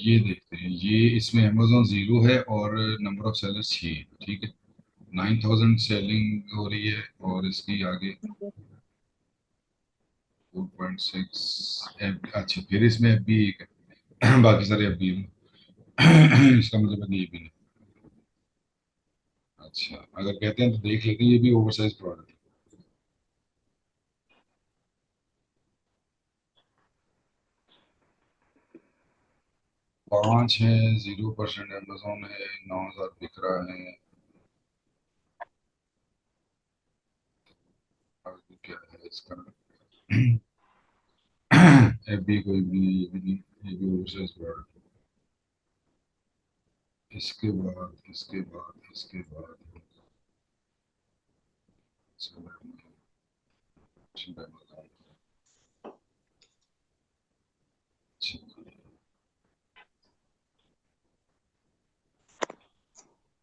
ये देखते हैं, ये इसमें अमेजोन 0 है और नंबर ऑफ सेलर्स 6 है, ठीक है। 9,000 सेलिंग हो रही है और इसकी आगे 4.6 अच्छा, फिर इसमें एफ बी एक है बाकी सारे एफ बी इसका मतलब है कि ये भी नहीं। अच्छा, अगर कहते हैं तो देख लेते हैं, ये भी ओवरसाइज प्रोडक्ट। 5 है, 0% अमेजोन है, 9,000 बिक रहा है। आगे क्या है इसका? एफ बी कोई भी नहीं, ये भी नहीं, ये भी ओवरसाइज प्रोडक्ट। इसके बाद इसके बाद इसके बाद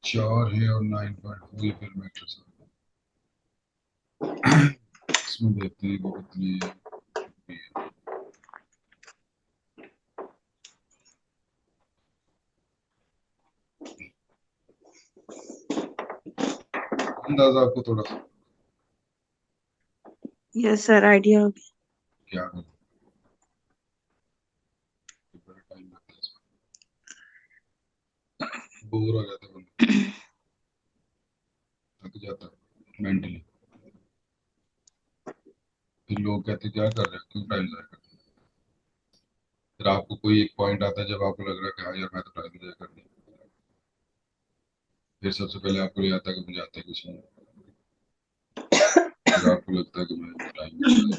चार है और 9.4 फिर मैट्रिक्स। इसमें देखते हैं कि कितनी है। अंदाजा आपको थोड़ा सा यस सर, आइडिया हो गया। क्या करूं? बड़ा टाइम लगता है इसमें, बोर हो जाता है बंदा, थक जाता है मेंटली। फिर लोग कहते हैं क्या कर रहे हो, क्यों टाइम जाया कर रहे हो? फिर आपको कोई एक पॉइंट आता है जब आपको लग रहा है कि हाँ यार मैं तो टाइम जाया कर रही हूँ। फिर सबसे पहले आपको ये आता है कि मुझे आता है कुछ नहीं। फिर आपको लगता है कि मैं टाइम जाया किया।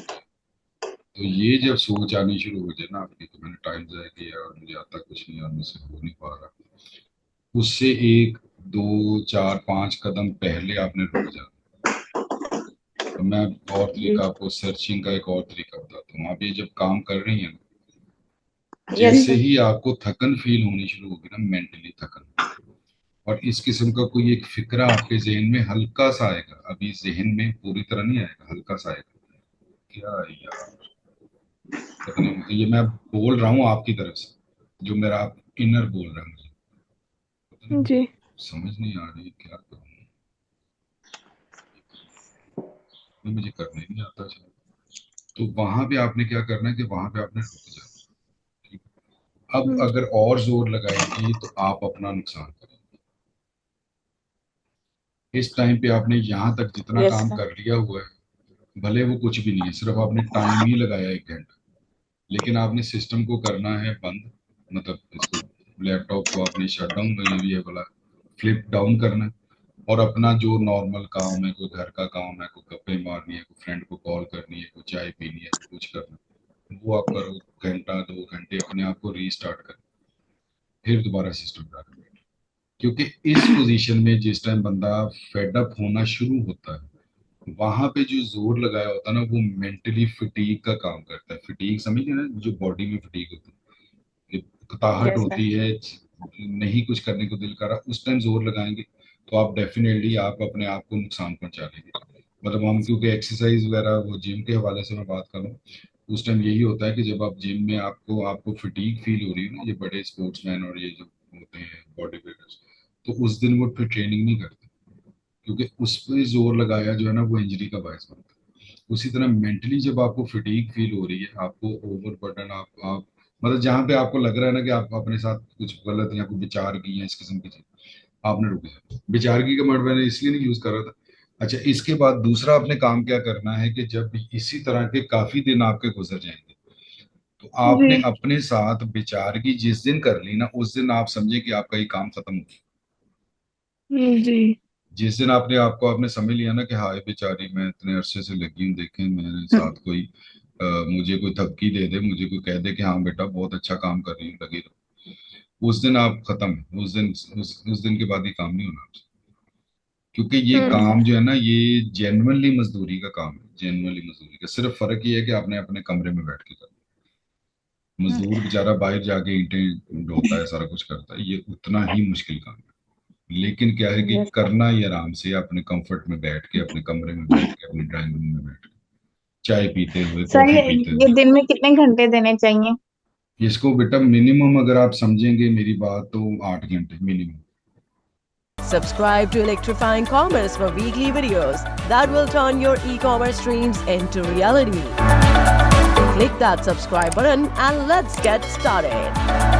तो ये जब सोच आनी शुरू हो जाए ना आपकी कि मैंने टाइम जाया किया और मुझे आता कुछ नहीं और मुझसे हो नहीं पा रहा, उससे एक, दो, चार, पांच कदम पहले आपने रुक जाना। तो मैं और जी। तरीका आपको सर्चिंग का एक और तरीका बताता हूँ। आप ये जब काम कर रही हैं ना, यस जैसे सर। ही आपको थकन फील होनी शुरू होगी ना, मेंटली थकन, और इस किस्म का कोई एक फिक्रा आपके जहन में हल्का सा आएगा, अभी जहन में पूरी तरह नहीं आएगा, हल्का सा आएगा, क्या यार, पता नहीं, ये मैं बोल रहा हूँ आपकी तरफ से, जो मेरा आप इनर बोल रहा है मुझे, पता नहीं मुझे जी। समझ नहीं आ रही क्या करूँ, ये मुझे करने नहीं आता शायद। तो वहां पे आपने क्या करना है कि वहां पे आपने रुक जाना। ठीक है? अब हम्म, अगर और जोर लगाएंगी तो आप अपना नुकसान करेंगे। इस टाइम पे आपने यहाँ तक जितना यस काम सर। कर लिया हुआ है, भले वो कुछ भी नहीं है, सिर्फ आपने टाइम ही लगाया 1 घंटा, लेकिन आपने सिस्टम को करना है बंद, मतलब इसको, लैपटॉप को आपने शट डाउन, ये वाला फ्लिप डाउन करना है, और अपना जो नॉर्मल काम है, कोई घर का काम है, कोई गप्पे मारनी है, कोई फ्रेंड को कॉल करनी है, कोई चाय पीनी है, कोई कुछ करना है, वो आप करो। घंटा 2 घंटे अपने आप को रीस्टार्ट करें, फिर दोबारा सिस्टम डालें। क्योंकि इस पोजीशन में जिस टाइम बंदा फेड अप होना शुरू होता है, वहां पे जो जोर लगाया होता है ना, वो मेंटली फटीग का काम करता है। फटीग समझिए ना, जो बॉडी में फटीग होती है, कताहट यस सर। होती है, नहीं कुछ करने को दिल कर रहा, उस टाइम जोर लगाएंगे तो आप डेफिनेटली आप अपने आप को नुकसान पहुंचा लेंगे। मतलब हम, क्योंकि एक्सरसाइज वगैरह, वो जिम के हवाले से मैं बात करूँ, उस टाइम यही होता है कि जब आप जिम में आपको आपको फटीग फील हो रही है ना, ये बड़े स्पोर्ट्समैन और ये जो होते हैं बॉडी बिल्डर्स, तो उस दिन वो फिर ट्रेनिंग नहीं करते, क्योंकि उस पर जोर लगाया जो है ना, वो इंजरी का बायस बनता है। उसी तरह मेंटली जब आपको फटीग फील हो रही है, आपको ओवर बर्डन, आप मतलब जहाँ पे आपको लग रहा है ना कि आप अपने साथ कुछ गलत या कोई विचार की या इस किस्म की चीज, आपने रुक जाना। विचारगी का वर्ड मैंने इसलिए नहीं यूज कर रहा था। अच्छा, इसके बाद दूसरा आपने काम क्या करना है कि जब इसी तरह के काफी दिन आपके गुजर जाएंगे, तो जी। आपने अपने साथ विचारगी जिस दिन कर ली ना, उस दिन आप समझे कि आपका ये काम खत्म हो गया। जी। जिस दिन आपने आपको आपने समझ लिया ना कि हाँ ये बेचारी, मैं इतने अरसे से लगी हूँ, देखें मेरे साथ कोई मुझे कोई धमकी दे दे, मुझे कोई कह दे कि हाँ बेटा बहुत अच्छा काम कर रही हूँ, लगी रहो, उस दिन आप खत्म। उस दिन, उस दिन के बाद ये काम नहीं होना आपसे। क्योंकि ये हम्म। काम जो है ना, ये जेनुअनली मजदूरी का काम है, जेनुअनली मजदूरी का। सिर्फ फर्क ये है कि आपने अपने कमरे में बैठ के करना। मजदूर बेचारा बाहर जाके ईंटें ढोता है, सारा कुछ करता है, ये उतना ही मुश्किल काम है। लेकिन क्या है कि यस सर। करना ही आराम से, अपने कंफर्ट में बैठ के, अपने कमरे में बैठ के, अपने ड्राइंग रूम में बैठ के, चाय पीते हुए, सर कॉफी ये पीते ये हुए। दिन में कितने घंटे देने चाहिए? इसको बेटा मिनिमम अगर आप समझेंगे मेरी बात तो 8 घंटे minimum. Subscribe to Electrifying Commerce for weekly videos that will turn your e-commerce dreams into reality. Click that subscribe button and let's get started.